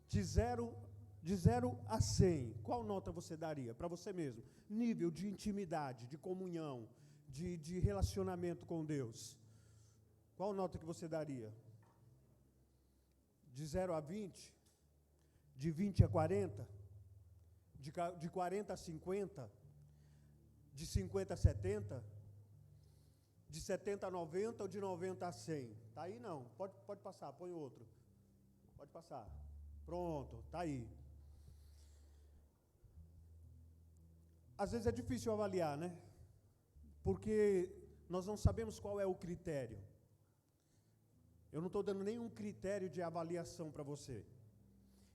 de 0 a 100, qual nota você daria para você mesmo? Nível de intimidade, de comunhão, de relacionamento com Deus. Qual nota que você daria? De 0 a 20? De 20 a 40? De 40 a 50? De 50 a 70? De 70 a 90 ou de 90 a 100? Está aí não, pode passar, põe outro. Pode passar. Pronto, está aí. Às vezes é difícil avaliar, né? Porque nós não sabemos qual é o critério. Eu não estou dando nenhum critério de avaliação para você.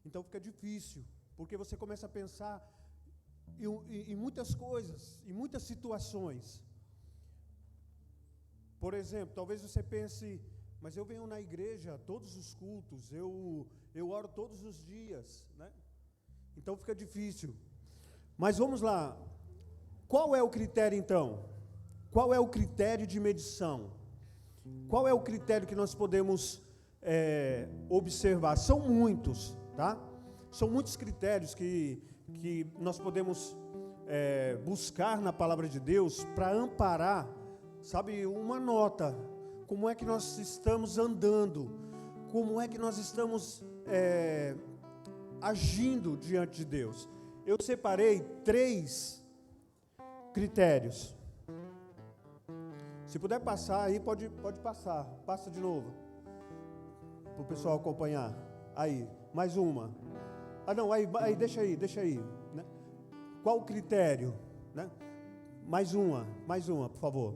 Então fica difícil, porque você começa a pensar em muitas coisas, em muitas situações. Por exemplo, talvez você pense, mas eu venho na igreja todos os cultos, eu oro todos os dias, né? Então fica difícil. Mas vamos lá. Qual é o critério então? Qual é o critério de medição? Qual é o critério que nós podemos observar? São muitos, tá? São muitos critérios que nós podemos buscar na palavra de Deus para amparar, sabe, uma nota. Como é que nós estamos andando? Como é que nós estamos agindo diante de Deus? Eu separei 3 critérios. Se puder passar aí, pode passar. Passa de novo, para o pessoal acompanhar. Aí, mais uma. Ah não, aí deixa aí. Né? Qual o critério? Né? Mais uma, por favor.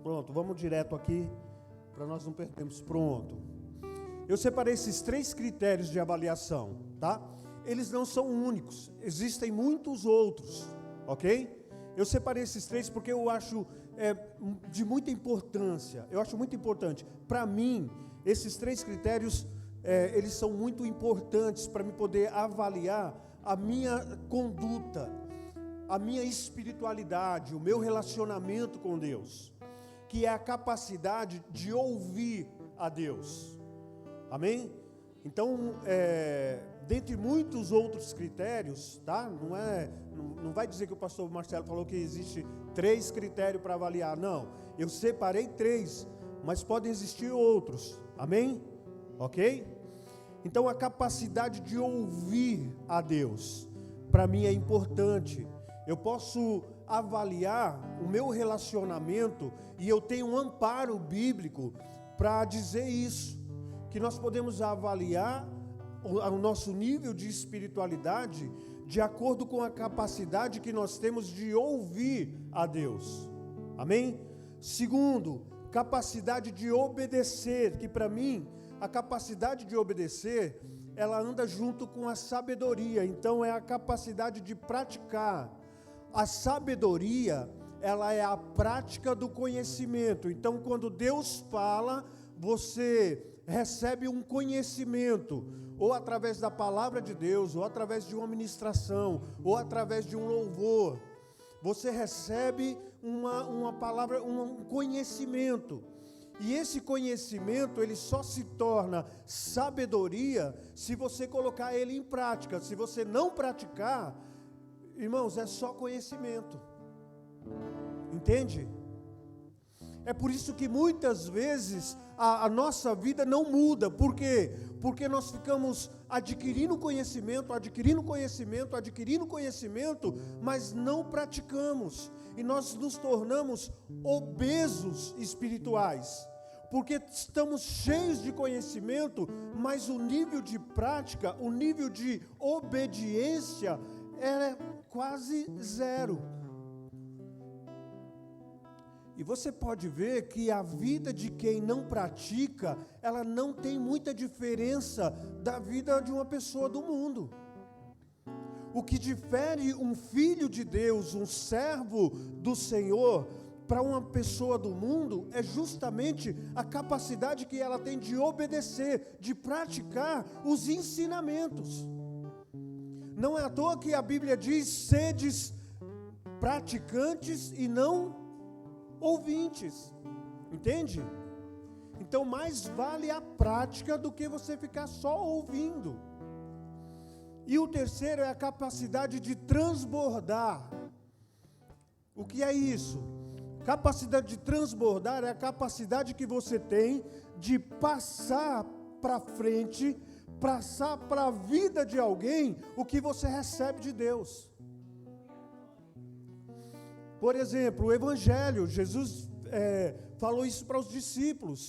Pronto, vamos direto aqui, para nós não perdermos. Pronto. Eu separei esses 3 critérios de avaliação, tá? Eles não são únicos, existem muitos outros, ok? Eu separei esses 3 porque eu acho de muita importância. Eu acho muito importante. Para mim, esses 3 critérios, eles são muito importantes para me poder avaliar a minha conduta, a minha espiritualidade, o meu relacionamento com Deus, que é a capacidade de ouvir a Deus. Amém? Então, dentre muitos outros critérios, tá? Não vai dizer que o pastor Marcelo falou que existe 3 critérios para avaliar. Não, eu separei 3, mas podem existir outros. Amém? Ok? Então, a capacidade de ouvir a Deus, para mim é importante. Eu posso avaliar o meu relacionamento e eu tenho um amparo bíblico para dizer isso, que nós podemos avaliar o nosso nível de espiritualidade de acordo com a capacidade que nós temos de ouvir a Deus. Amém? Segundo, capacidade de obedecer, que para mim, a capacidade de obedecer, ela anda junto com a sabedoria. Então é a capacidade de praticar. A sabedoria, ela é a prática do conhecimento. Então quando Deus fala, você recebe um conhecimento, ou através da palavra de Deus, ou através de uma ministração, ou através de um louvor. Você recebe uma palavra, um conhecimento. E esse conhecimento, ele só se torna sabedoria se você colocar ele em prática. Se você não praticar, irmãos, é só conhecimento. Entende? É por isso que muitas vezes a nossa vida não muda. Por quê? Porque nós ficamos adquirindo conhecimento, mas não praticamos. E nós nos tornamos obesos espirituais. Porque estamos cheios de conhecimento, mas o nível de prática, o nível de obediência é quase 0. E você pode ver que a vida de quem não pratica, ela não tem muita diferença da vida de uma pessoa do mundo. O que difere um filho de Deus, um servo do Senhor, para uma pessoa do mundo, é justamente a capacidade que ela tem de obedecer, de praticar os ensinamentos. Não é à toa que a Bíblia diz: sedes praticantes e não ouvintes. Entende? Então, mais vale a prática do que você ficar só ouvindo. E o terceiro é a capacidade de transbordar. O que é isso? Capacidade de transbordar é a capacidade que você tem de passar para frente, passar para a vida de alguém o que você recebe de Deus. Por exemplo, o Evangelho, Jesus falou isso para os discípulos: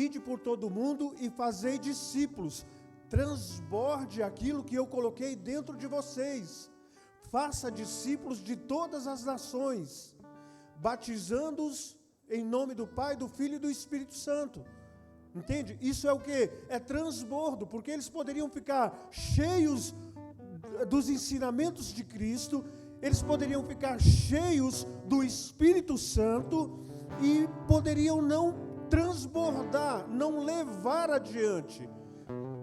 ide por todo mundo e fazei discípulos, transborde aquilo que eu coloquei dentro de vocês, faça discípulos de todas as nações, batizando-os em nome do Pai, do Filho e do Espírito Santo. Entende? Isso é o que? É transbordo, porque eles poderiam ficar cheios dos ensinamentos de Cristo, eles poderiam ficar cheios do Espírito Santo e poderiam não transbordar, não levar adiante,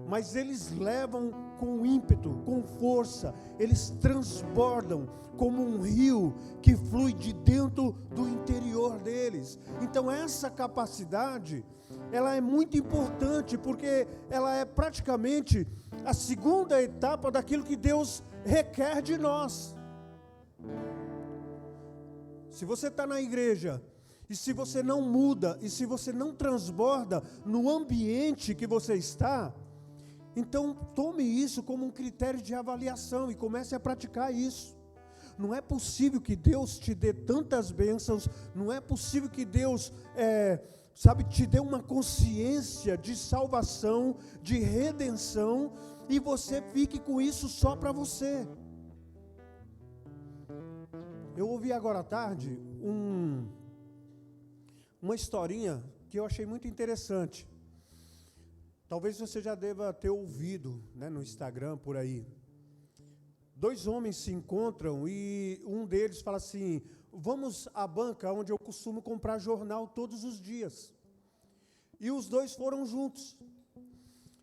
mas eles levam com ímpeto, com força, eles transbordam como um rio que flui de dentro do interior deles. Então essa capacidade, ela é muito importante, porque ela é praticamente a segunda etapa daquilo que Deus requer de nós. Se você está na igreja, e se você não muda, e se você não transborda no ambiente que você está, então tome isso como um critério de avaliação e comece a praticar isso. Não é possível que Deus te dê tantas bênçãos, não é possível que Deus, te dê uma consciência de salvação, de redenção, e você fique com isso só para você. Eu ouvi agora à tarde uma historinha que eu achei muito interessante. Talvez você já deva ter ouvido, no Instagram, por aí. 2 homens se encontram e um deles fala assim: vamos à banca onde eu costumo comprar jornal todos os dias. E os 2 foram juntos.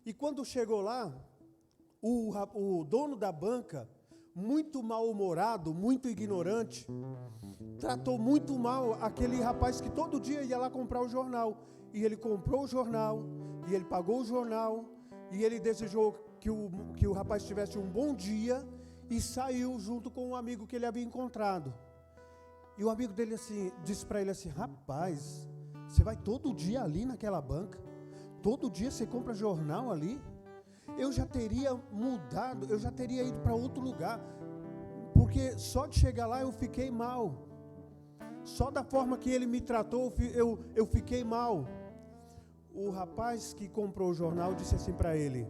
E quando chegou lá, o dono da banca, muito mal-humorado, muito ignorante, tratou muito mal aquele rapaz que todo dia ia lá comprar o jornal. E ele comprou o jornal, e ele pagou o jornal, e ele desejou que o rapaz tivesse um bom dia, e saiu junto com um amigo que ele havia encontrado. E o amigo dele disse para ele assim: rapaz, você vai todo dia ali naquela banca? Todo dia você compra jornal ali? Eu já teria mudado, eu já teria ido para outro lugar, porque só de chegar lá eu fiquei mal. Só da forma que ele me tratou, eu fiquei mal. O rapaz que comprou o jornal disse assim para ele: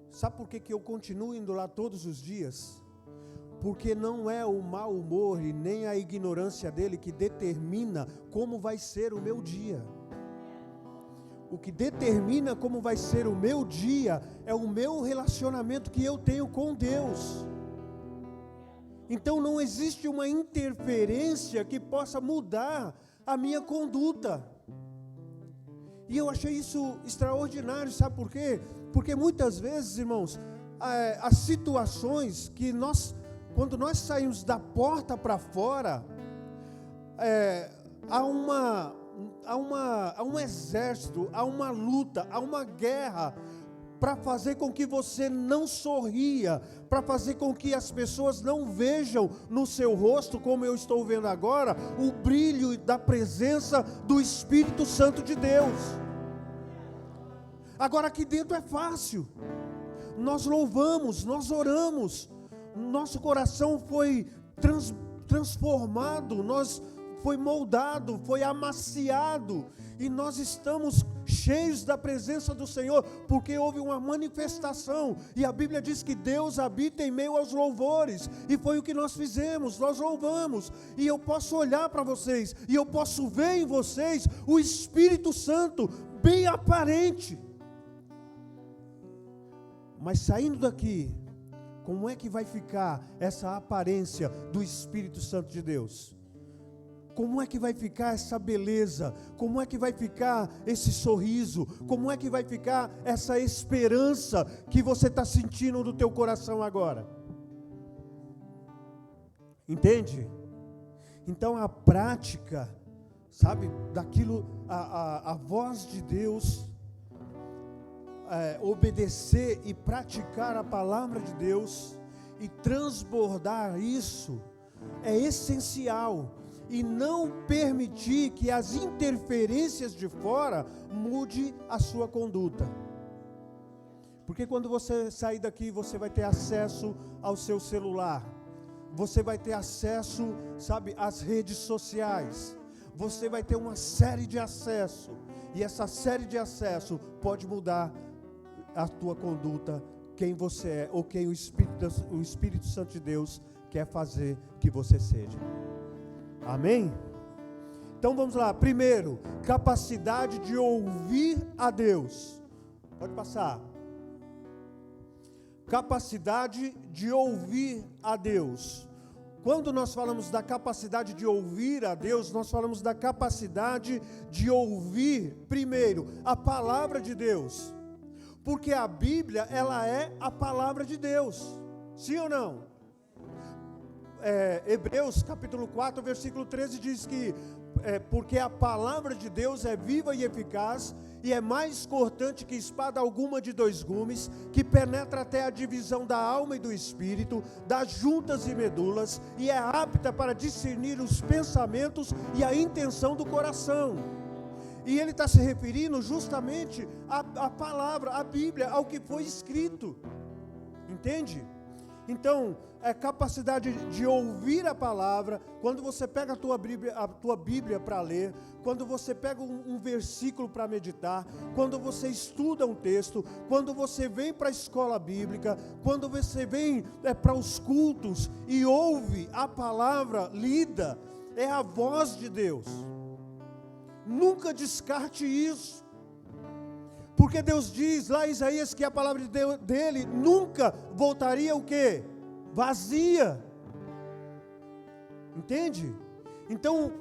sabe por que eu continuo indo lá todos os dias? Porque não é o mau humor e nem a ignorância dele que determina como vai ser o meu dia. O que determina como vai ser o meu dia é o meu relacionamento que eu tenho com Deus. Então não existe uma interferência que possa mudar a minha conduta. E eu achei isso extraordinário, sabe por quê? Porque muitas vezes, irmãos, as situações que quando nós saímos da porta para fora, há um exército, há uma luta, há uma guerra para fazer com que você não sorria, para fazer com que as pessoas não vejam no seu rosto, como eu estou vendo agora, o brilho da presença do Espírito Santo de Deus. Agora aqui dentro é fácil, nós louvamos, nós oramos, nosso coração foi transformado, foi moldado, foi amaciado, e nós estamos cheios da presença do Senhor, porque houve uma manifestação, e a Bíblia diz que Deus habita em meio aos louvores, e foi o que nós fizemos, nós louvamos, e eu posso olhar para vocês, e eu posso ver em vocês o Espírito Santo bem aparente. Mas saindo daqui, como é que vai ficar essa aparência do Espírito Santo de Deus? Como é que vai ficar essa beleza? Como é que vai ficar esse sorriso? Como é que vai ficar essa esperança que você está sentindo no teu coração agora? Entende? Então a prática, sabe, daquilo, a voz de Deus, obedecer e praticar a palavra de Deus e transbordar isso é essencial, e não permitir que as interferências de fora mude a sua conduta. Porque quando você sair daqui, você vai ter acesso ao seu celular, você vai ter acesso, sabe, às redes sociais, você vai ter uma série de acesso, e essa série de acesso pode mudar a tua conduta, quem você é, ou quem o Espírito Santo de Deus quer fazer que você seja. Amém? Então vamos lá. Primeiro, capacidade de ouvir a Deus. Pode passar. Capacidade de ouvir a Deus. Quando nós falamos da capacidade de ouvir a Deus, nós falamos da capacidade de ouvir, primeiro, a palavra de Deus. Porque a Bíblia, ela é a palavra de Deus. Sim ou não? Hebreus capítulo 4, versículo 13 diz que porque a palavra de Deus é viva e eficaz, e é mais cortante que espada alguma de 2 gumes, que penetra até a divisão da alma e do espírito, das juntas e medulas, e é apta para discernir os pensamentos e a intenção do coração. E ele está se referindo justamente à palavra, à Bíblia, ao que foi escrito. Entende? Então, é capacidade de ouvir a palavra. Quando você pega a tua Bíblia para ler, quando você pega um versículo para meditar, quando você estuda um texto, quando você vem para a escola bíblica, quando você vem para os cultos e ouve a palavra lida, é a voz de Deus. Nunca descarte isso. Porque Deus diz lá em Isaías que a palavra de Deus, dele nunca voltaria o quê? Vazia. Entende? Então,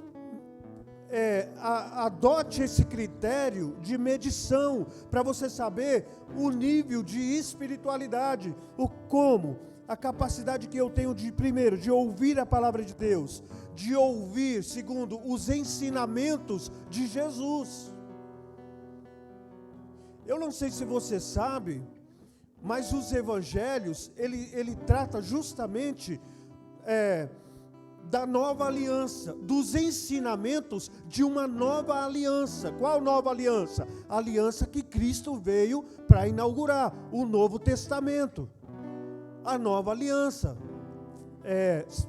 adote esse critério de medição para você saber o nível de espiritualidade. Como? A capacidade que eu tenho de, primeiro, de ouvir a palavra de Deus, de ouvir, segundo, os ensinamentos de Jesus. Eu não sei se você sabe, mas os evangelhos, ele trata justamente da nova aliança, dos ensinamentos de uma nova aliança. Qual nova aliança? A aliança que Cristo veio para inaugurar, o Novo Testamento. A nova aliança,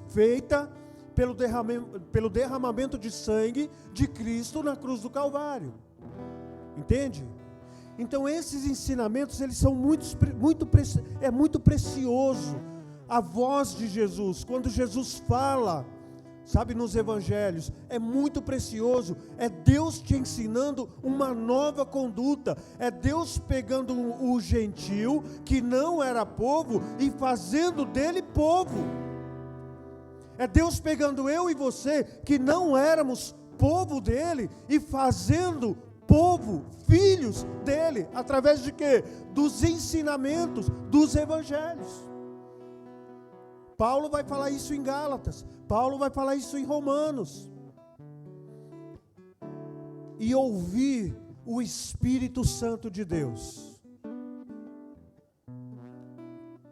feita pelo derramamento de sangue de Cristo na cruz do Calvário. Entende? Então esses ensinamentos, eles são muito precioso. A voz de Jesus, quando Jesus fala, sabe, nos evangelhos, é muito precioso. É Deus te ensinando uma nova conduta. É Deus pegando o gentil, que não era povo, e fazendo dele povo. É Deus pegando eu e você, que não éramos povo dele, e fazendo povo, filhos dele, através de quê? Dos ensinamentos, dos evangelhos. Paulo vai falar isso em Gálatas, Paulo vai falar isso em Romanos. E ouvir o Espírito Santo de Deus.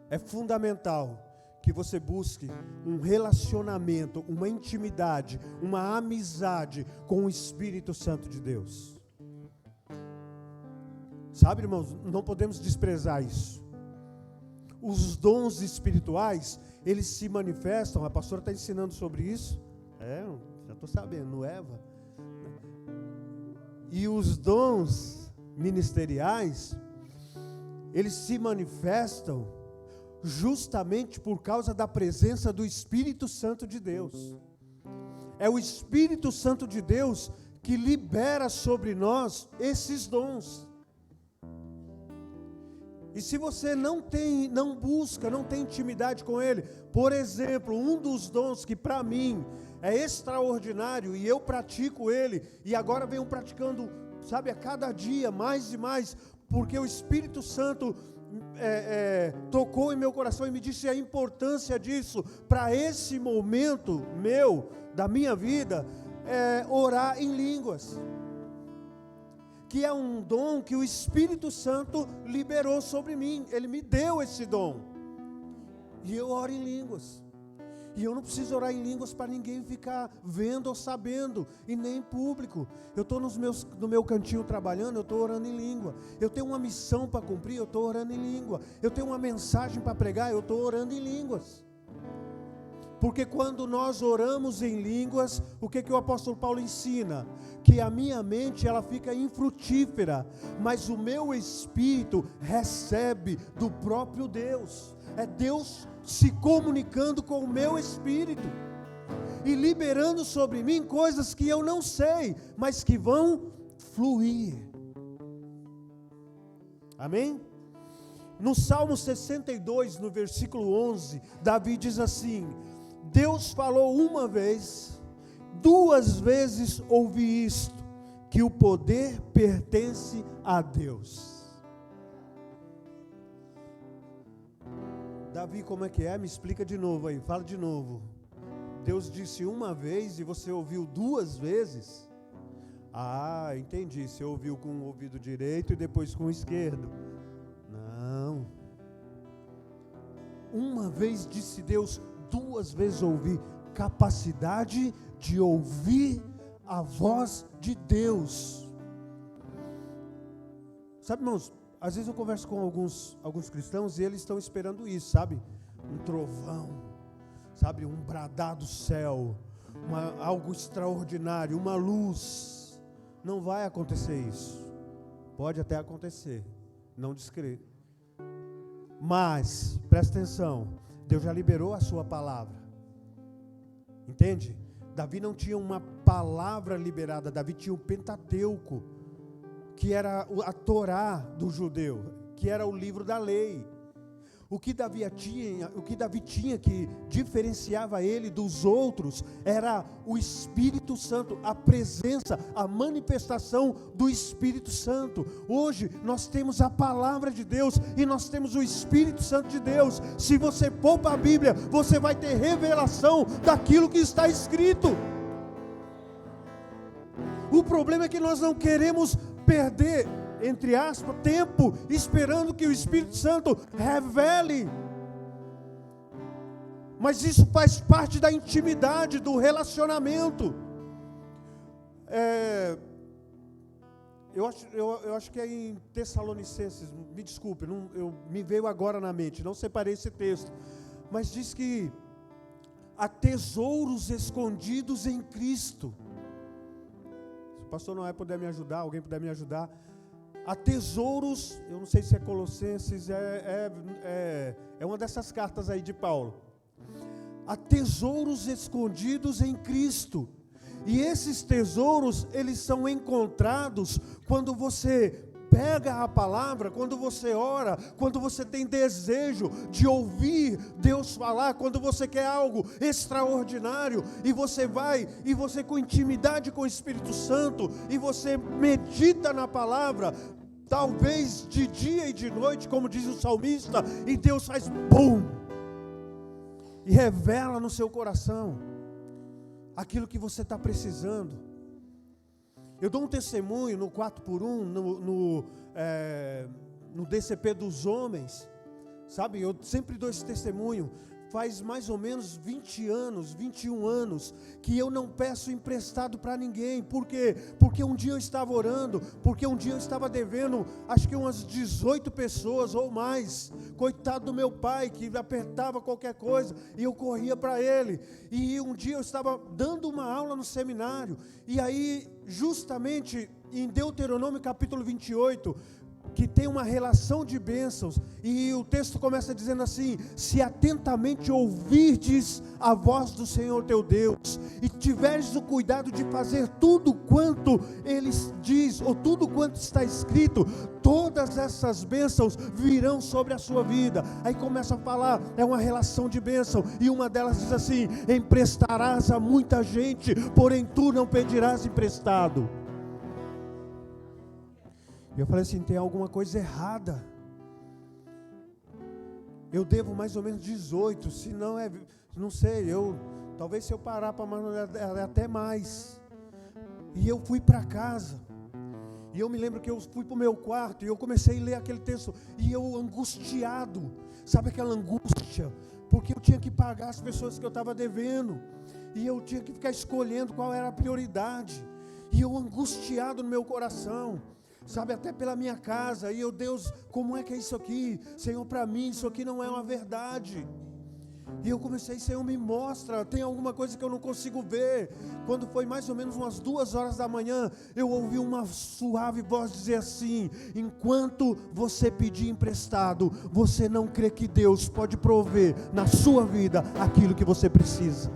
É fundamental que você busque um relacionamento, uma intimidade, uma amizade com o Espírito Santo de Deus. Sabe, irmãos, não podemos desprezar isso. Os dons espirituais, eles se manifestam, a pastora está ensinando sobre isso, já estou sabendo, no Eva. E os dons ministeriais, eles se manifestam justamente por causa da presença do Espírito Santo de Deus. É o Espírito Santo de Deus que libera sobre nós esses dons. E se você não busca, não tem intimidade com Ele, por exemplo, um dos dons que para mim é extraordinário e eu pratico ele, e agora venho praticando, sabe, a cada dia mais e mais, porque o Espírito Santo tocou em meu coração e me disse a importância disso para esse momento meu, da minha vida, orar em línguas, que é um dom que o Espírito Santo liberou sobre mim. Ele me deu esse dom, e eu oro em línguas. E eu não preciso orar em línguas para ninguém ficar vendo ou sabendo, e nem em público. Eu estou no meu cantinho trabalhando, eu estou orando em língua. Eu tenho uma missão para cumprir, eu estou orando em língua. Eu tenho uma mensagem para pregar, eu estou orando em línguas. Porque quando nós oramos em línguas, o que o apóstolo Paulo ensina? Que a minha mente, ela fica infrutífera, mas o meu espírito recebe do próprio Deus. É Deus se comunicando com o meu espírito e liberando sobre mim coisas que eu não sei, mas que vão fluir. Amém? No Salmo 62, no versículo 11, Davi diz assim: Deus falou uma vez, 2 vezes ouvi isto, que o poder pertence a Deus. Davi, como é que é? Me explica de novo aí, fala de novo. Deus disse uma vez e você ouviu 2 vezes? Ah, entendi, você ouviu com o ouvido direito e depois com o esquerdo. Não. Uma vez disse Deus, 2 vezes ouvi. Capacidade de ouvir a voz de Deus. Sabe, irmãos, às vezes eu converso com alguns cristãos e eles estão esperando isso, sabe? Um trovão, sabe? Um bradar do céu, algo extraordinário, uma luz. Não vai acontecer isso. Pode até acontecer, não descrever. Mas, presta atenção, Deus já liberou a sua palavra. Entende? Davi não tinha uma palavra liberada, Davi tinha o Pentateuco, que era a Torá do judeu, que era o livro da lei. O que Davi tinha que diferenciava ele dos outros era o Espírito Santo, a presença, a manifestação do Espírito Santo. Hoje nós temos a palavra de Deus e nós temos o Espírito Santo de Deus. Se você for para a Bíblia, você vai ter revelação daquilo que está escrito. O problema é que nós não queremos perder, entre aspas, tempo esperando que o Espírito Santo revele. Mas isso faz parte da intimidade, do relacionamento. Eu acho que é em Tessalonicenses, me desculpe, me veio agora na mente, não separei esse texto, mas diz que há tesouros escondidos em Cristo. Se o pastor Noé puder me ajudar, alguém puder me ajudar. Há tesouros, eu não sei se é Colossenses, é uma dessas cartas aí de Paulo. Há tesouros escondidos em Cristo. E esses tesouros, eles são encontrados quando você pega a palavra, quando você ora, quando você tem desejo de ouvir Deus falar, quando você quer algo extraordinário, e você vai, e você com intimidade com o Espírito Santo, e você medita na palavra, talvez de dia e de noite, como diz o salmista, e Deus faz BUM! E revela no seu coração aquilo que você está precisando. Eu dou um testemunho no 4x1, no DCP dos homens, sabe? Eu sempre dou esse testemunho. Faz mais ou menos 20 anos, 21 anos, que eu não peço emprestado para ninguém. Por quê? Porque um dia eu estava orando, porque um dia eu estava devendo, acho que umas 18 pessoas ou mais. Coitado do meu pai, que apertava qualquer coisa, e eu corria para ele. E um dia eu estava dando uma aula no seminário, e aí, justamente em Deuteronômio capítulo 28, que tem uma relação de bênçãos, e o texto começa dizendo assim: se atentamente ouvirdes a voz do Senhor teu Deus, e tiveres o cuidado de fazer tudo quanto Ele diz, ou tudo quanto está escrito, todas essas bênçãos virão sobre a sua vida. Aí começa a falar, é uma relação de bênção, e uma delas diz assim: emprestarás a muita gente, porém tu não pedirás emprestado. E eu falei assim, tem alguma coisa errada. Eu devo mais ou menos 18, se não é, não sei, talvez se eu parar para mais, até mais. E eu fui para casa. E eu me lembro que eu fui para o meu quarto e eu comecei a ler aquele texto. E eu angustiado, sabe aquela angústia? Porque eu tinha que pagar as pessoas que eu estava devendo. E eu tinha que ficar escolhendo qual era a prioridade. E eu angustiado no meu coração, sabe, até pela minha casa. E eu, Deus, como é que é isso aqui? Senhor, para mim isso aqui não é uma verdade. E eu comecei, Senhor, me mostra, tem alguma coisa que eu não consigo ver. Quando foi mais ou menos umas 2 horas da manhã, eu ouvi uma suave voz dizer assim: enquanto você pedir emprestado, você não crê que Deus pode prover na sua vida aquilo que você precisa.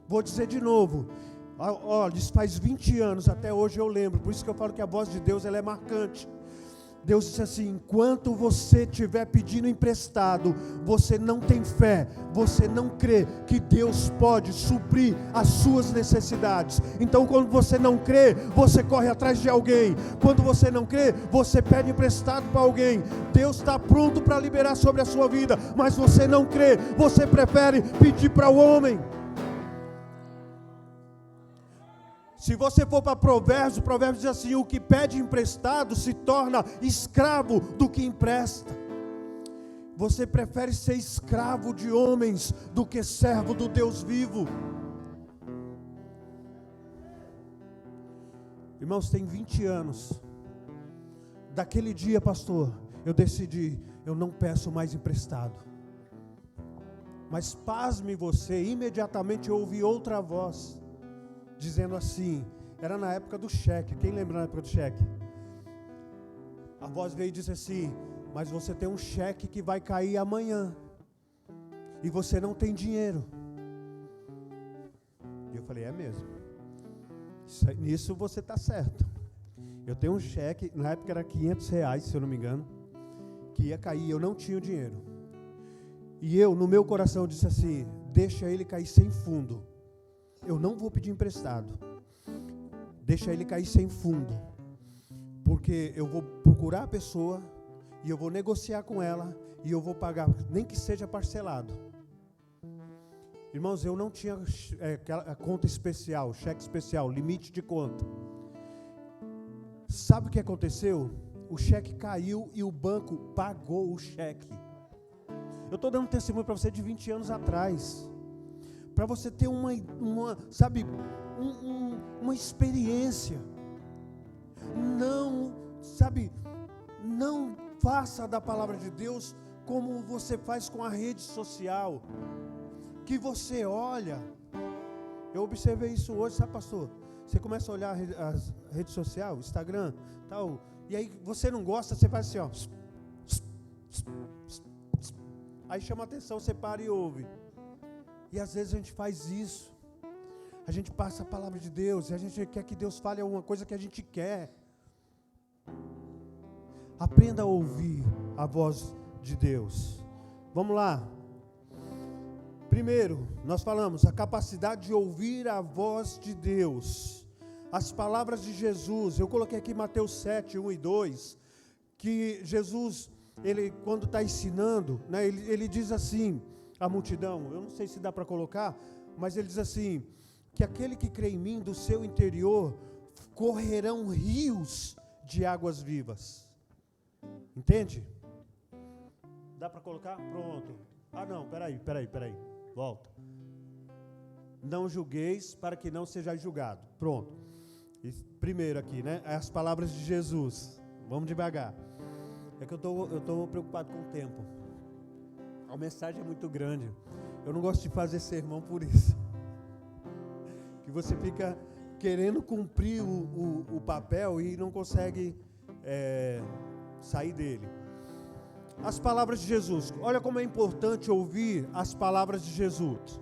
Vou dizer de novo, olha, isso faz 20 anos, até hoje eu lembro, por isso que eu falo que a voz de Deus ela é marcante. Deus disse assim: enquanto você estiver pedindo emprestado, você não tem fé, você não crê que Deus pode suprir as suas necessidades. Então quando você não crê, você corre atrás de alguém. Quando você não crê, você pede emprestado para alguém. Deus está pronto para liberar sobre a sua vida, mas você não crê, você prefere pedir para o homem. Se você for para Provérbios, o Provérbio diz assim: o que pede emprestado se torna escravo do que empresta. Você prefere ser escravo de homens do que servo do Deus vivo. Irmãos, tem 20 anos. Daquele dia, pastor, eu decidi, eu não peço mais emprestado. Mas pasme você, imediatamente eu ouvi outra voz dizendo assim, era na época do cheque. Quem lembra na época do cheque? A voz veio e disse assim: mas você tem um cheque que vai cair amanhã e você não tem dinheiro. E eu falei: é mesmo? Nisso você está certo. Eu tenho um cheque, na época era R$500, se eu não me engano, que ia cair, eu não tinha o dinheiro. E eu, no meu coração, disse assim: deixa ele cair sem fundo. Eu não vou pedir emprestado. Deixa ele cair sem fundo. Porque eu vou procurar a pessoa e eu vou negociar com ela e eu vou pagar, nem que seja parcelado. Irmãos, eu não tinha aquela conta especial, cheque especial, limite de conta. Sabe o que aconteceu? O cheque caiu e o banco pagou o cheque. Eu estou dando testemunho para você de 20 anos atrás. Para você ter uma experiência. Não faça da palavra de Deus como você faz com a rede social, que você olha. Eu observei isso hoje, sabe, pastor? Você começa a olhar as redes sociais, Instagram, tal, e aí você não gosta, você faz assim, ó. Aí chama a atenção, você para e ouve. E às vezes a gente faz isso. A gente passa a palavra de Deus e a gente quer que Deus fale alguma coisa que a gente quer. Aprenda a ouvir a voz de Deus. Vamos lá. Primeiro, nós falamos a capacidade de ouvir a voz de Deus. As palavras de Jesus. Eu coloquei aqui Mateus 7, 1 e 2. Que Jesus, ele quando está ensinando, né, ele diz assim, a multidão, eu não sei se dá para colocar, mas ele diz assim, que aquele que crê em mim, do seu interior, correrão rios de águas vivas. Entende? Dá para colocar? Pronto. Ah não, peraí, volta. Não julgueis para que não sejais julgado. Pronto. E primeiro aqui, né, as palavras de Jesus. Vamos devagar. É que eu estou preocupado com o tempo. A mensagem é muito grande. Eu não gosto de fazer sermão por isso. Que você fica querendo cumprir o papel e não consegue sair dele. As palavras de Jesus. Olha como é importante ouvir as palavras de Jesus.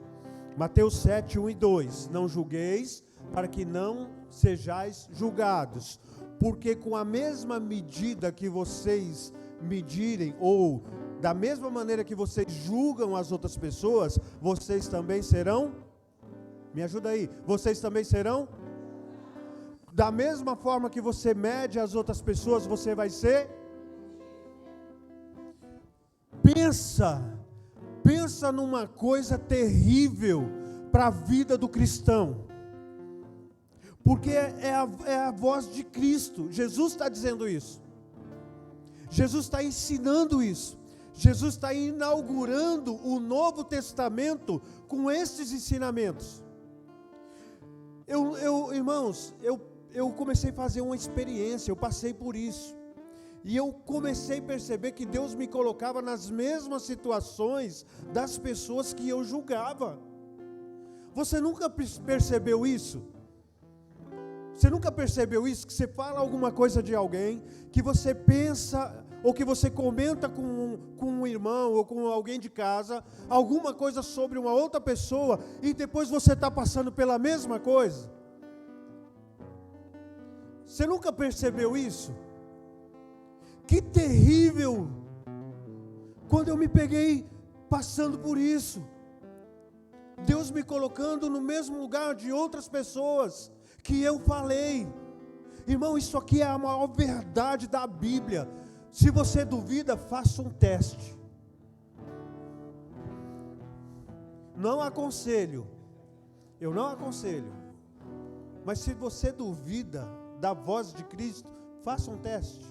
Mateus 7, 1 e 2. Não julgueis para que não sejais julgados. Porque com a mesma medida que vocês medirem, ou da mesma maneira que vocês julgam as outras pessoas, vocês também serão, me ajuda aí, vocês também serão, da mesma forma que você mede as outras pessoas, você vai ser, pensa numa coisa terrível para a vida do cristão. porque é a voz de Cristo. Jesus está dizendo isso. Jesus está ensinando isso. Jesus está inaugurando o Novo Testamento com esses ensinamentos. Irmãos, eu comecei a fazer uma experiência, eu passei por isso. E eu comecei a perceber que Deus me colocava nas mesmas situações das pessoas que eu julgava. Você nunca percebeu isso? Você nunca percebeu isso? Que você fala alguma coisa de alguém, que você pensa, ou que você comenta com um irmão, ou com alguém de casa, alguma coisa sobre uma outra pessoa, e depois você está passando pela mesma coisa? Você nunca percebeu isso? Que terrível, quando eu me peguei passando por isso, Deus me colocando no mesmo lugar de outras pessoas, que eu falei. Irmão, isso aqui é a maior verdade da Bíblia. Se você duvida, faça um teste. Não aconselho, eu não aconselho, mas se você duvida da voz de Cristo, faça um teste.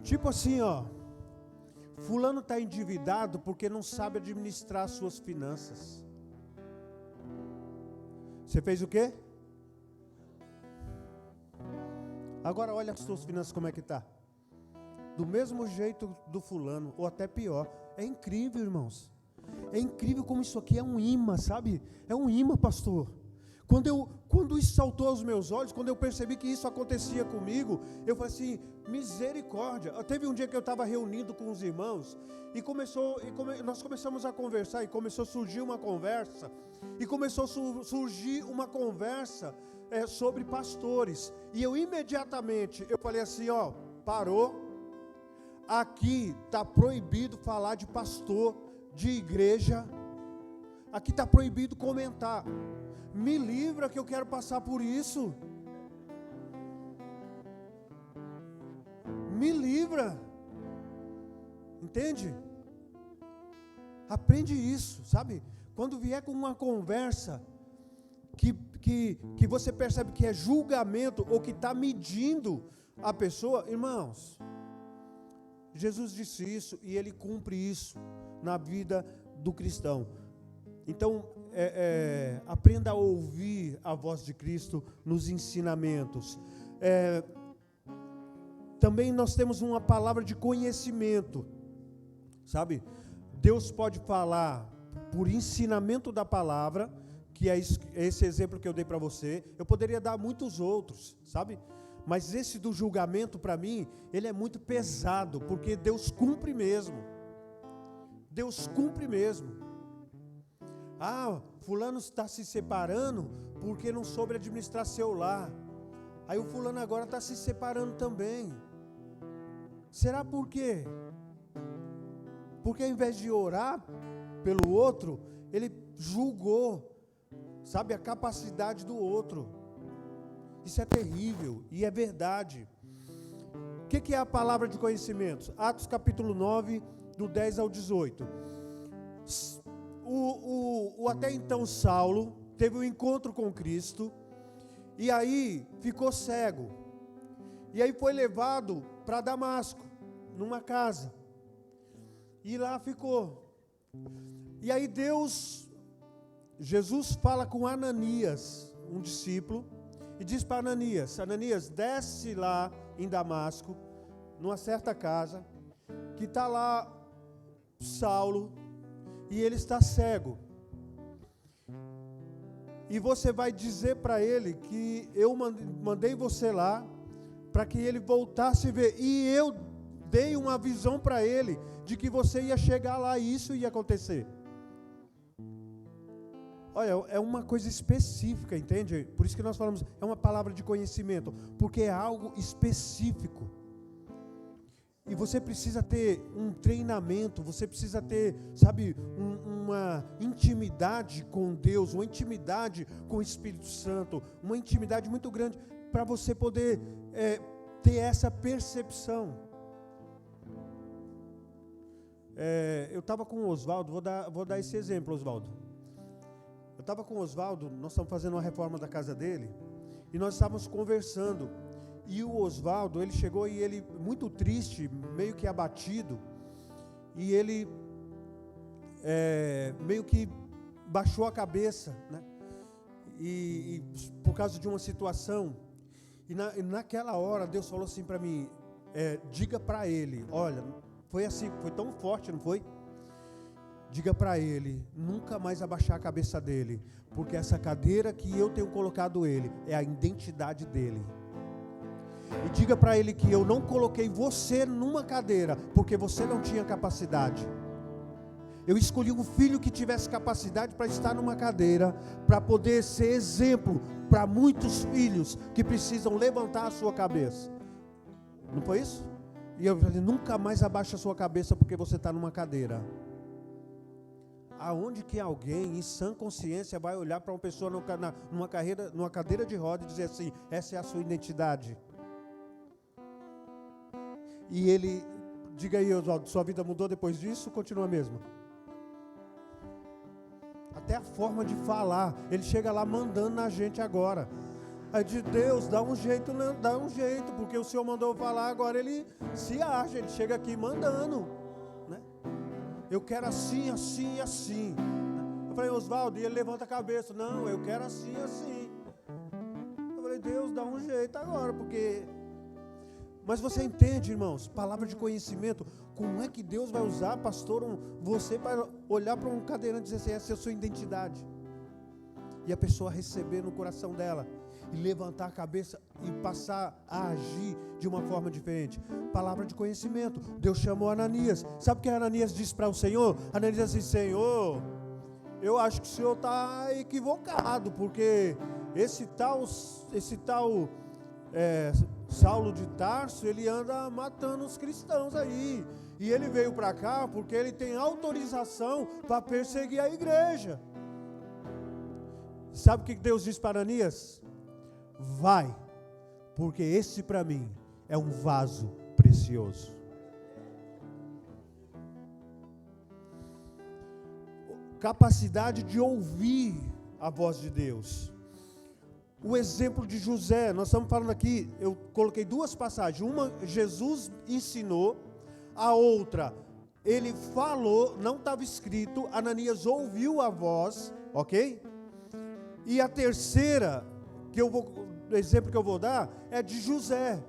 Tipo assim, fulano está endividado porque não sabe administrar suas finanças. Você fez o quê? Agora olha as suas finanças como é que está. Do mesmo jeito do fulano, ou até pior. É incrível, irmãos. É incrível como isso aqui é um imã, sabe? É um imã, pastor. Quando isso saltou aos meus olhos, quando eu percebi que isso acontecia comigo, eu falei assim, misericórdia. Teve um dia que eu estava reunido com os irmãos, e nós começamos a conversar, e começou a surgir uma conversa, sobre pastores, e eu imediatamente, eu falei assim, parou, aqui está proibido falar de pastor, de igreja, aqui está proibido comentar. Me livra que eu quero passar por isso. Me livra. Entende? Aprende isso, sabe? Quando vier com uma conversa que você percebe que é julgamento ou que está medindo a pessoa, irmãos, Jesus disse isso e Ele cumpre isso na vida do cristão. Então, aprenda a ouvir a voz de Cristo nos ensinamentos. Também nós temos uma palavra de conhecimento, sabe? Deus pode falar por ensinamento da palavra, que é esse exemplo que eu dei para você. Eu poderia dar muitos outros, sabe? Mas esse do julgamento, para mim, ele é muito pesado, porque Deus cumpre mesmo. Deus cumpre mesmo. Fulano está se separando porque não soube administrar seu lar. Aí o fulano agora está se separando também. Será por quê? Porque ao invés de orar pelo outro, ele julgou, sabe, a capacidade do outro. Isso é terrível e é verdade. O que é a palavra de conhecimento? Atos capítulo 9, do 10 ao 18. Até então Saulo teve um encontro com Cristo, e aí ficou cego, e aí foi levado para Damasco, numa casa, e lá ficou. E aí Jesus fala com Ananias, um discípulo, e diz para Ananias, desce lá em Damasco, numa certa casa, que está lá Saulo, e ele está cego, e você vai dizer para ele que eu mandei você lá, para que ele voltasse a ver, e eu dei uma visão para ele, de que você ia chegar lá e isso ia acontecer. Olha, é uma coisa específica, entende? Por isso que nós falamos, é uma palavra de conhecimento, porque é algo específico. E você precisa ter um treinamento, você precisa ter, sabe, uma intimidade com Deus, uma intimidade com o Espírito Santo, uma intimidade muito grande, para você poder ter essa percepção. Eu estava com o Oswaldo, vou dar esse exemplo, Oswaldo. Eu estava com o Oswaldo, nós estamos fazendo uma reforma da casa dele, e nós estávamos conversando, e o Oswaldo, ele chegou e ele, muito triste, meio que abatido, e ele meio que baixou a cabeça, né? E por causa de uma situação, e naquela hora Deus falou assim para mim, diga para ele, olha, foi assim, foi tão forte, não foi? Diga para ele, nunca mais abaixar a cabeça dele, porque essa cadeira que eu tenho colocado ele, é a identidade dele. E diga para ele que eu não coloquei você numa cadeira, porque você não tinha capacidade. Eu escolhi um filho que tivesse capacidade para estar numa cadeira, para poder ser exemplo para muitos filhos que precisam levantar a sua cabeça. Não foi isso? E eu falei, nunca mais abaixa a sua cabeça porque você está numa cadeira. Aonde que alguém em sã consciência vai olhar para uma pessoa numa cadeira de roda e dizer assim, essa é a sua identidade? E ele, diga aí, Oswaldo, sua vida mudou depois disso ou continua a mesma? Até a forma de falar, ele chega lá mandando na gente agora. Aí de Deus, dá um jeito, porque o Senhor mandou falar, agora ele se acha, ele chega aqui mandando, né? Eu quero assim, assim, assim. Eu falei, Oswaldo, e ele levanta a cabeça, não, eu quero assim, assim. Eu falei, Deus, dá um jeito agora, porque... Mas você entende, irmãos, palavra de conhecimento, como é que Deus vai usar, pastor, você para olhar para um cadeirante e dizer assim, essa é a sua identidade. E a pessoa receber no coração dela, e levantar a cabeça e passar a agir de uma forma diferente. Palavra de conhecimento. Deus chamou Ananias. Sabe o que Ananias disse para o Senhor? Ananias disse, Senhor, eu acho que o Senhor está equivocado, porque esse tal Saulo de Tarso, ele anda matando os cristãos aí, e ele veio para cá porque ele tem autorização para perseguir a igreja. Sabe o que Deus disse para Ananias? Vai, porque esse para mim é um vaso precioso. Capacidade de ouvir a voz de Deus. O exemplo de José, nós estamos falando aqui, eu coloquei duas passagens, uma Jesus ensinou, a outra ele falou, não estava escrito, Ananias ouviu a voz, ok? E a terceira, o exemplo que eu vou dar, é de José,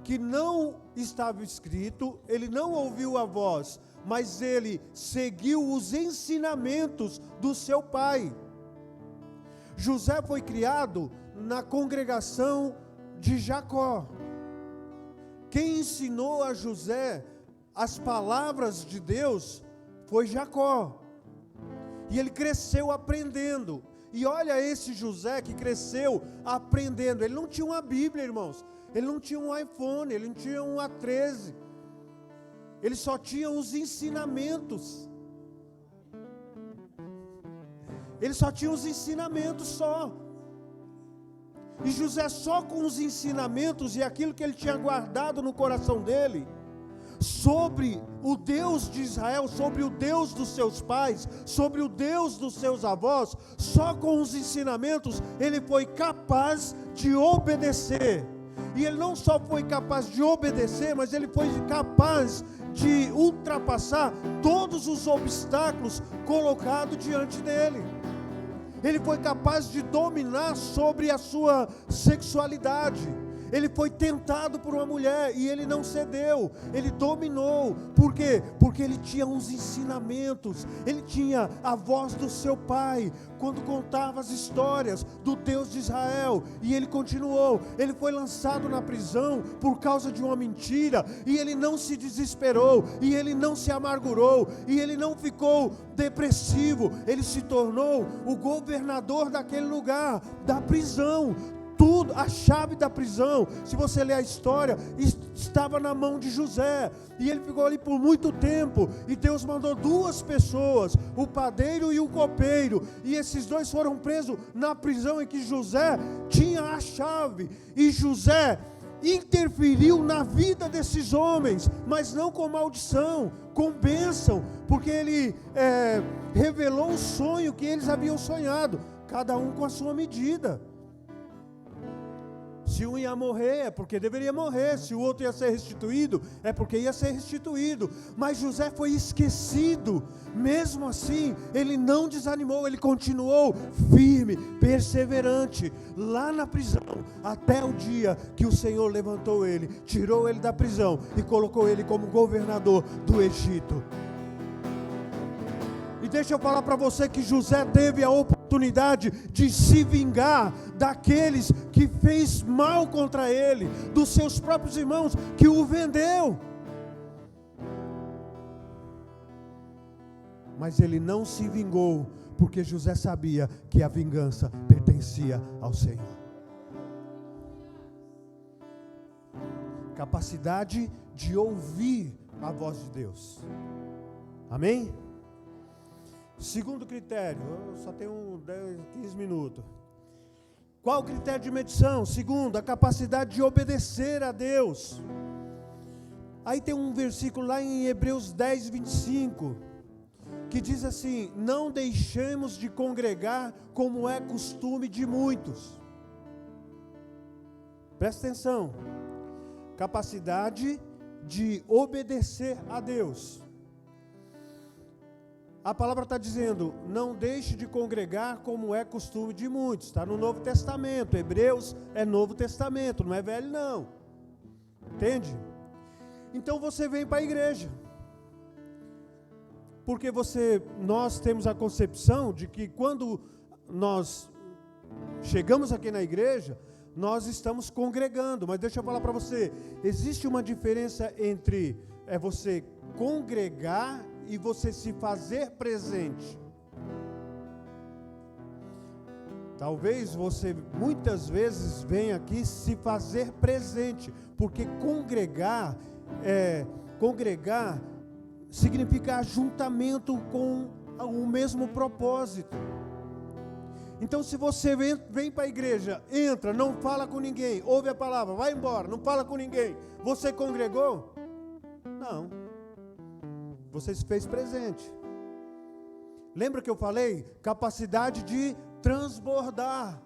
que não estava escrito, ele não ouviu a voz, mas ele seguiu os ensinamentos do seu pai. José foi criado na congregação de Jacó. Quem ensinou a José as palavras de Deus foi Jacó. E ele cresceu aprendendo. E olha esse José que cresceu aprendendo. Ele não tinha uma Bíblia, irmãos. Ele não tinha um iPhone, ele não tinha um A13. Ele só tinha os ensinamentos. Ele só tinha os ensinamentos só. E José só com os ensinamentos e aquilo que ele tinha guardado no coração dele, sobre o Deus de Israel, sobre o Deus dos seus pais, sobre o Deus dos seus avós, só com os ensinamentos ele foi capaz de obedecer. E ele não só foi capaz de obedecer, mas ele foi capaz de ultrapassar todos os obstáculos colocados diante dele. Ele foi capaz de dominar sobre a sua sexualidade. Ele foi tentado por uma mulher e ele não cedeu, ele dominou. Por quê? Porque ele tinha uns ensinamentos, ele tinha a voz do seu pai, quando contava as histórias do Deus de Israel. E ele continuou, ele foi lançado na prisão por causa de uma mentira, e ele não se desesperou, e ele não se amargurou, e ele não ficou depressivo. Ele se tornou o governador daquele lugar, da prisão. Tudo, a chave da prisão, se você ler a história, estava na mão de José, e ele ficou ali por muito tempo, e Deus mandou duas pessoas, o padeiro e o copeiro, e esses dois foram presos na prisão em que José tinha a chave, e José interferiu na vida desses homens, mas não com maldição, com bênção, porque ele revelou o sonho que eles haviam sonhado, cada um com a sua medida. Se um ia morrer, é porque deveria morrer. Se o outro ia ser restituído, é porque ia ser restituído. Mas José foi esquecido. Mesmo assim, ele não desanimou, ele continuou firme, perseverante, lá na prisão, até o dia que o Senhor levantou ele, tirou ele da prisão e colocou ele como governador do Egito. E deixa eu falar para você que José teve a oportunidade de se vingar daqueles que fez mal contra ele, dos seus próprios irmãos que o vendeu. Mas ele não se vingou, porque José sabia que a vingança pertencia ao Senhor. Capacidade de ouvir a voz de Deus. Amém? Segundo critério, eu só tenho 15 minutos. Qual o critério de medição? Segundo, a capacidade de obedecer a Deus. Aí tem um versículo lá em Hebreus 10, 25, que diz assim: não deixemos de congregar como é costume de muitos. Presta atenção. Capacidade de obedecer a Deus. A palavra está dizendo, não deixe de congregar como é costume de muitos. Está no Novo Testamento. Hebreus é Novo Testamento, não é velho não. Entende? Então você vem para a igreja. Porque nós temos a concepção de que quando nós chegamos aqui na igreja, nós estamos congregando. Mas deixa eu falar para você, existe uma diferença entre você congregar e você se fazer presente. Talvez você muitas vezes venha aqui se fazer presente, porque congregar significa ajuntamento com o mesmo propósito. Então se você vem para a igreja, entra, não fala com ninguém, ouve a palavra, vai embora, não fala com ninguém, você congregou? Não. Você se fez presente. Lembra que eu falei? Capacidade de transbordar.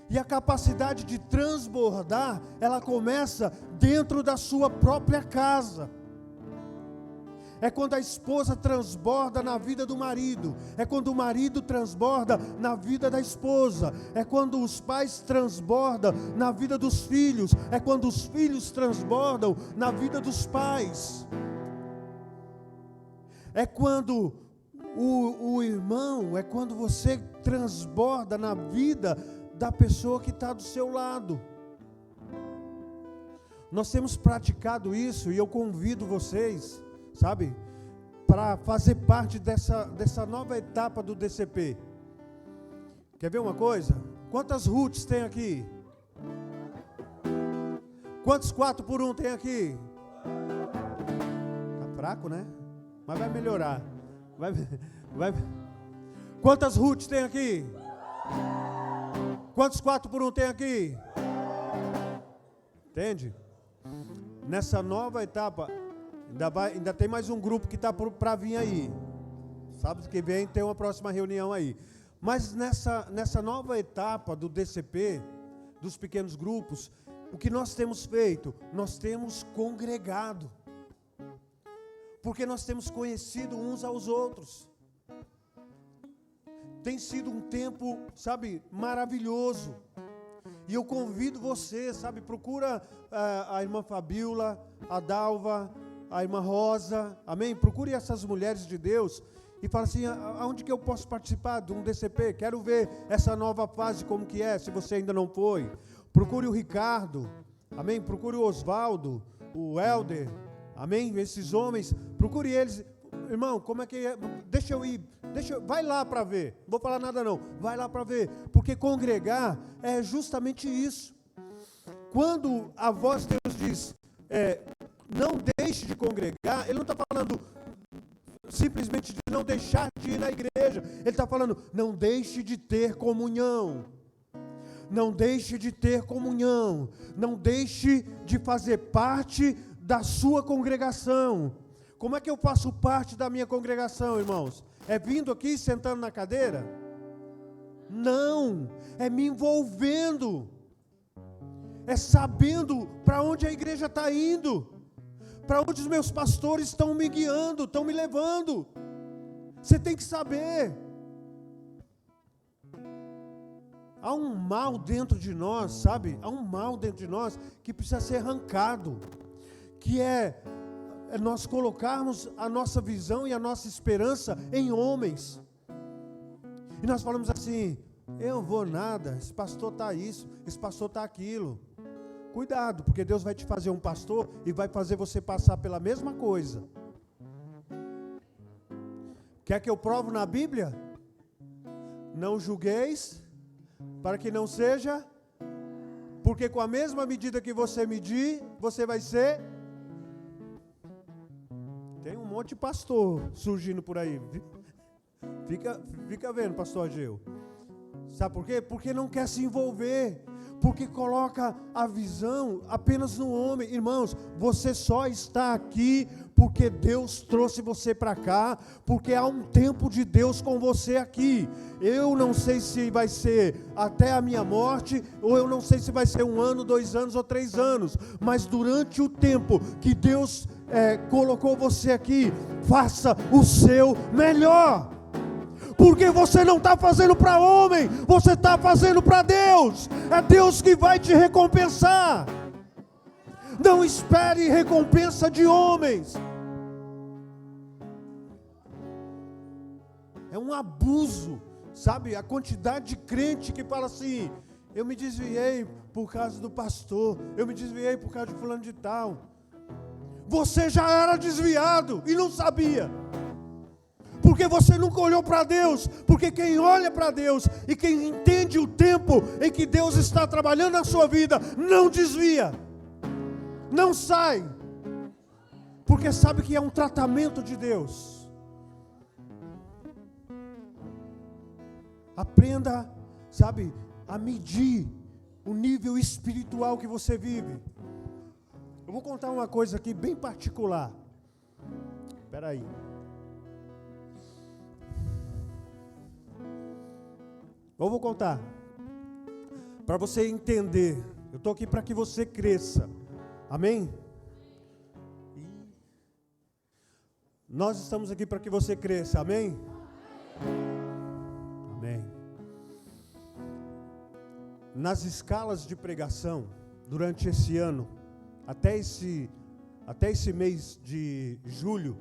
E a capacidade de transbordar, ela começa dentro da sua própria casa. É quando a esposa transborda na vida do marido. É quando o marido transborda na vida da esposa. É quando os pais transbordam na vida dos filhos. É quando os filhos transbordam na vida dos pais. É quando o irmão, é quando você transborda na vida da pessoa que está do seu lado. Nós temos praticado isso e eu convido vocês, sabe, para fazer parte dessa nova etapa do DCP. Quer ver uma coisa? Quantas Ruths tem aqui? Quantos 4x1 tem aqui? Tá fraco, né? Mas vai melhorar. Quantas Ruths tem aqui? Quantos 4x1 tem aqui? Entende? Nessa nova etapa, ainda tem mais um grupo que está para vir aí. Sábado que vem tem uma próxima reunião aí. Mas nessa nova etapa do DCP, dos pequenos grupos, o que nós temos feito? Nós temos congregado. Porque nós temos conhecido uns aos outros. Tem sido um tempo, sabe, maravilhoso. E eu convido você, sabe, procura a irmã Fabiola, a Dalva, a irmã Rosa, amém? Procure essas mulheres de Deus e fala assim, aonde que eu posso participar de um DCP? Quero ver essa nova fase como que é, se você ainda não foi. Procure o Ricardo, amém? Procure o Osvaldo, o Helder, amém? Esses homens, procure eles. Irmão, como é que é? Deixa eu ir, vai lá para ver. Não vou falar nada não, vai lá para ver. Porque congregar é justamente isso. Quando a voz de Deus diz, não deixe de congregar, Ele não está falando simplesmente de não deixar de ir na igreja. Ele está falando, não deixe de ter comunhão. não deixe de ter comunhão, não deixe de fazer parte da sua congregação. Como é que eu faço parte da minha congregação, irmãos? É vindo aqui, sentando na cadeira? Não, é me envolvendo, é sabendo para onde a igreja está indo, para onde os meus pastores estão me guiando, estão me levando. Você tem que saber. Há um mal dentro de nós, sabe? Há um mal dentro de nós que precisa ser arrancado, que é nós colocarmos a nossa visão e a nossa esperança em homens. E nós falamos assim, eu não vou nada, esse pastor está isso, esse pastor está aquilo. Cuidado, porque Deus vai te fazer um pastor e vai fazer você passar pela mesma coisa. Quer que eu provo na Bíblia? Não julgueis, para que não seja, porque com a mesma medida que você medir, você vai ser. Tem um monte de pastor surgindo por aí. Fica vendo, pastor Ageu. Sabe por quê? Porque não quer se envolver. Porque coloca a visão apenas no homem. Irmãos, você só está aqui porque Deus trouxe você para cá, porque há um tempo de Deus com você aqui. Eu não sei se vai ser até a minha morte, ou eu não sei se vai ser 1 ano, 2 anos ou 3 anos, mas durante o tempo que Deus colocou você aqui, faça o seu melhor. Porque você não está fazendo para homem, você está fazendo para Deus. É Deus que vai te recompensar. Não espere recompensa de homens. É um abuso, sabe? A quantidade de crente que fala assim, eu me desviei por causa do pastor, eu me desviei por causa de fulano de tal. Você já era desviado e não sabia. Porque você nunca olhou para Deus, porque quem olha para Deus e quem entende o tempo em que Deus está trabalhando na sua vida, não desvia, não sai, porque sabe que é um tratamento de Deus. Aprenda, sabe, a medir o nível espiritual que você vive. Eu vou contar uma coisa aqui bem particular. Espera aí. Eu vou contar, para você entender. Eu estou aqui para que você cresça, amém? Nós estamos aqui para que você cresça, amém? Amém. Nas escalas de pregação, durante esse ano, até esse mês de julho,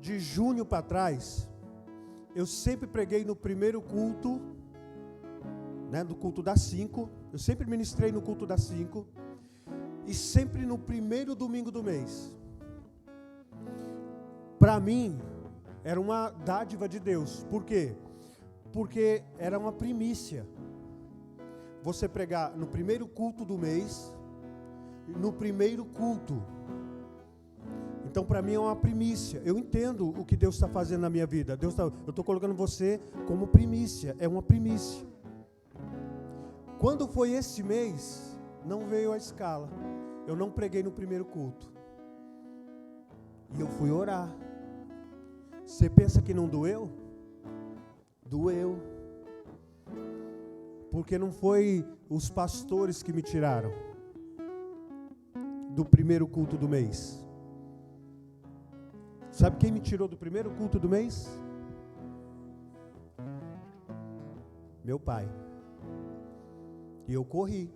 de junho para trás, eu sempre preguei no primeiro culto, do culto das 5, eu sempre ministrei no culto das 5, e sempre no primeiro domingo do mês. Para mim, era uma dádiva de Deus. Por quê? Porque era uma primícia. Você pregar no primeiro culto do mês, no primeiro culto. Então, para mim é uma primícia. Eu entendo o que Deus está fazendo na minha vida. Eu estou colocando você como primícia. É uma primícia. Quando foi esse mês, não veio a escala. Eu não preguei no primeiro culto. E eu fui orar. Você pensa que não doeu? Doeu. Porque não foi os pastores que me tiraram do primeiro culto do mês. Sabe quem me tirou do primeiro culto do mês? Meu pai. E eu corri.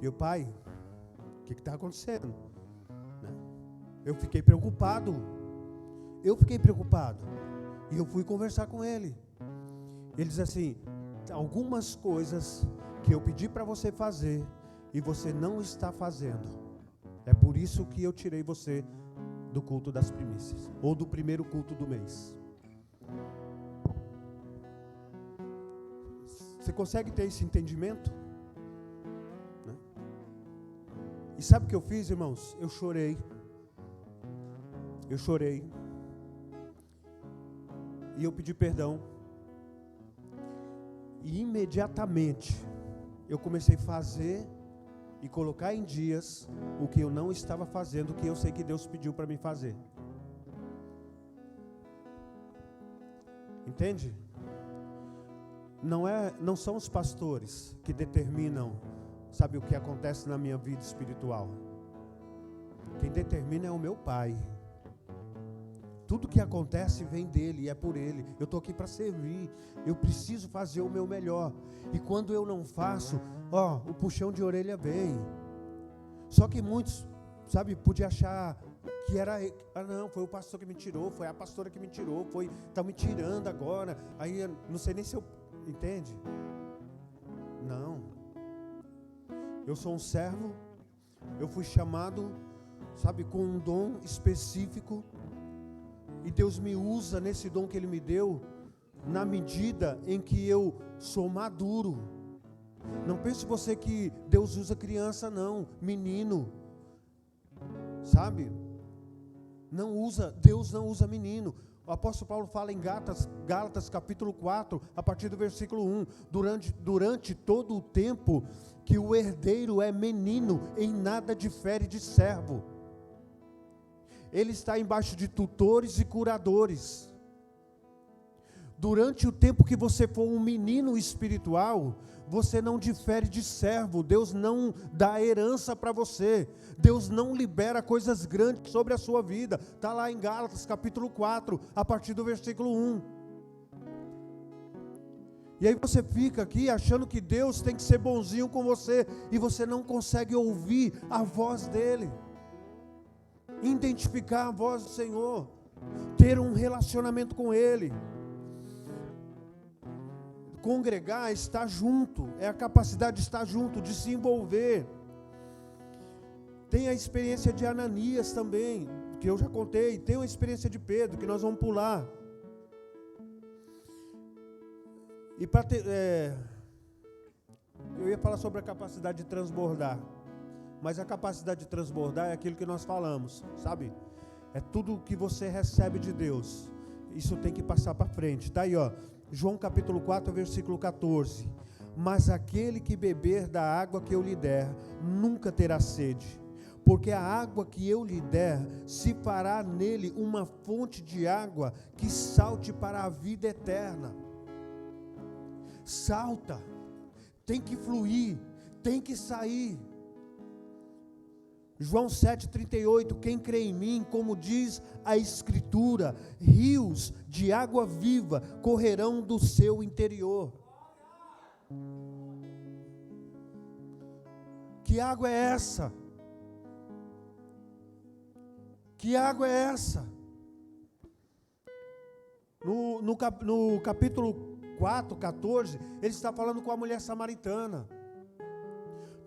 E o pai, o que está acontecendo? Eu fiquei preocupado. E eu fui conversar com ele. Ele diz assim, algumas coisas que eu pedi para você fazer e você não está fazendo. É por isso que eu tirei você do culto das primícias, ou do primeiro culto do mês. Você consegue ter esse entendimento? E sabe o que eu fiz, irmãos? Eu chorei. E eu pedi perdão. E imediatamente eu comecei a fazer e colocar em dias o que eu não estava fazendo, o que eu sei que Deus pediu para mim fazer. Entende? Não são os pastores que determinam, sabe, o que acontece na minha vida espiritual. Quem determina é o meu Pai. Tudo que acontece vem dele e é por ele. Eu estou aqui para servir. Eu preciso fazer o meu melhor. E quando eu não faço, o puxão de orelha vem. Só que muitos, sabe, podiam achar que era, não, foi o pastor que me tirou, foi a pastora que me tirou, está me tirando agora. Aí não sei nem se eu, entende? Não. Eu sou um servo, eu fui chamado, sabe, com um dom específico. E Deus me usa nesse dom que Ele me deu, na medida em que eu sou maduro. Não pense você que Deus usa criança, não, menino. Sabe? Deus não usa menino. O apóstolo Paulo fala em Gálatas capítulo 4, a partir do versículo 1. Durante todo o tempo que o herdeiro é menino, em nada difere de servo. Ele está embaixo de tutores e curadores. Durante o tempo que você for um menino espiritual, você não difere de servo. Deus não dá herança para você. Deus não libera coisas grandes sobre a sua vida. Está lá em Gálatas capítulo 4, a partir do versículo 1. E aí você fica aqui achando que Deus tem que ser bonzinho com você, e você não consegue ouvir a voz dEle. Identificar a voz do Senhor, ter um relacionamento com Ele. Congregar, estar junto, é a capacidade de estar junto, de se envolver. Tem a experiência de Ananias também, que eu já contei. Tem a experiência de Pedro, que nós vamos pular. E para ter, eu ia falar sobre a capacidade de transbordar. Mas a capacidade de transbordar é aquilo que nós falamos, sabe? É tudo que você recebe de Deus. Isso tem que passar para frente. Está aí, João capítulo 4, versículo 14. Mas aquele que beber da água que eu lhe der, nunca terá sede. Porque a água que eu lhe der, se fará nele uma fonte de água que salte para a vida eterna. Salta. Tem que fluir. Tem que sair. João 7,38, quem crê em mim, como diz a Escritura, rios de água viva correrão do seu interior. Que água é essa? Que água é essa? No capítulo 4, 14, ele está falando com a mulher samaritana.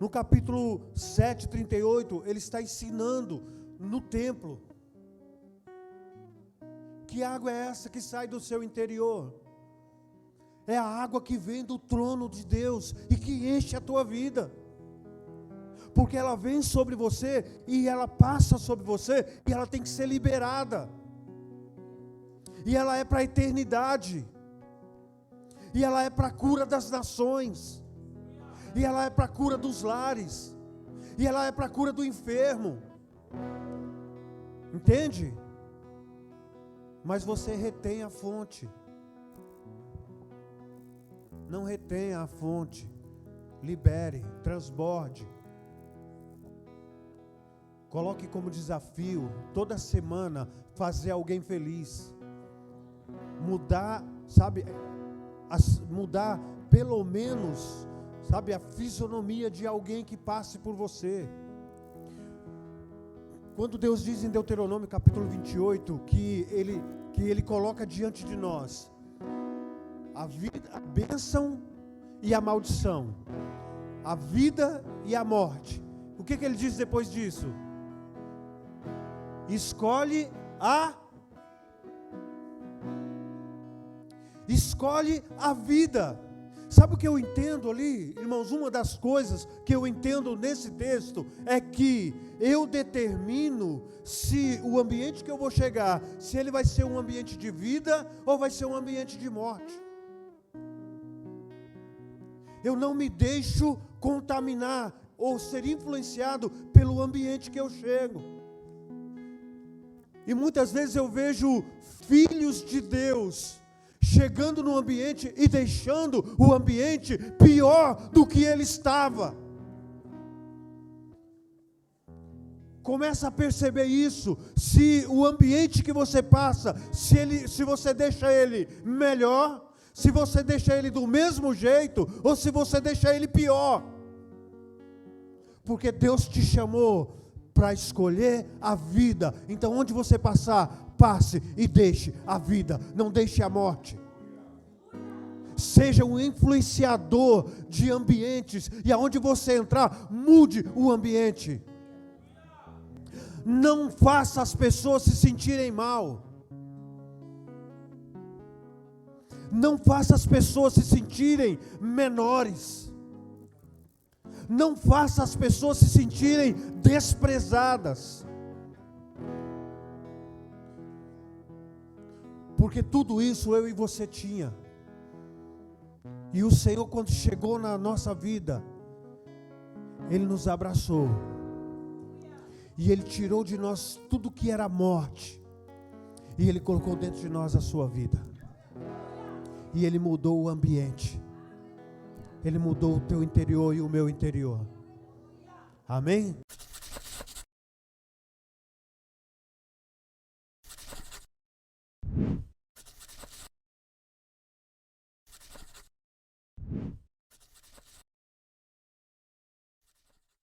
No capítulo 7, 38, ele está ensinando no templo. Que água é essa que sai do seu interior? É a água que vem do trono de Deus e que enche a tua vida. Porque ela vem sobre você e ela passa sobre você e ela tem que ser liberada. E ela é para a eternidade. E ela é para a cura das nações. E ela é para a cura dos lares. E ela é para a cura do enfermo. Entende? Mas você retém a fonte. Não retenha a fonte. Libere, transborde. Coloque como desafio, toda semana, fazer alguém feliz. Mudar, sabe, mudar pelo menos, sabe, a fisionomia de alguém que passe por você. Quando Deus diz em Deuteronômio capítulo 28, que Ele coloca diante de nós a vida, a bênção e a maldição, a vida e a morte. O que Ele diz depois disso? Escolhe a vida. Sabe o que eu entendo ali, irmãos? Uma das coisas que eu entendo nesse texto é que eu determino se o ambiente que eu vou chegar, se ele vai ser um ambiente de vida ou vai ser um ambiente de morte. Eu não me deixo contaminar ou ser influenciado pelo ambiente que eu chego. E muitas vezes eu vejo filhos de Deus chegando no ambiente e deixando o ambiente pior do que ele estava. Começa a perceber isso. Se o ambiente que você passa, se você deixa ele melhor, se você deixa ele do mesmo jeito, ou se você deixa ele pior. Porque Deus te chamou para escolher a vida. Então onde você passar, passe e deixe a vida, não deixe a morte. Seja um influenciador de ambientes, e aonde você entrar, mude o ambiente. Não faça as pessoas se sentirem mal. Não faça as pessoas se sentirem menores. Não faça as pessoas se sentirem desprezadas. Porque tudo isso eu e você tinha. E o Senhor, quando chegou na nossa vida, Ele nos abraçou. E Ele tirou de nós tudo que era morte. E Ele colocou dentro de nós a sua vida. E Ele mudou o ambiente. Ele mudou o teu interior e o meu interior. Amém?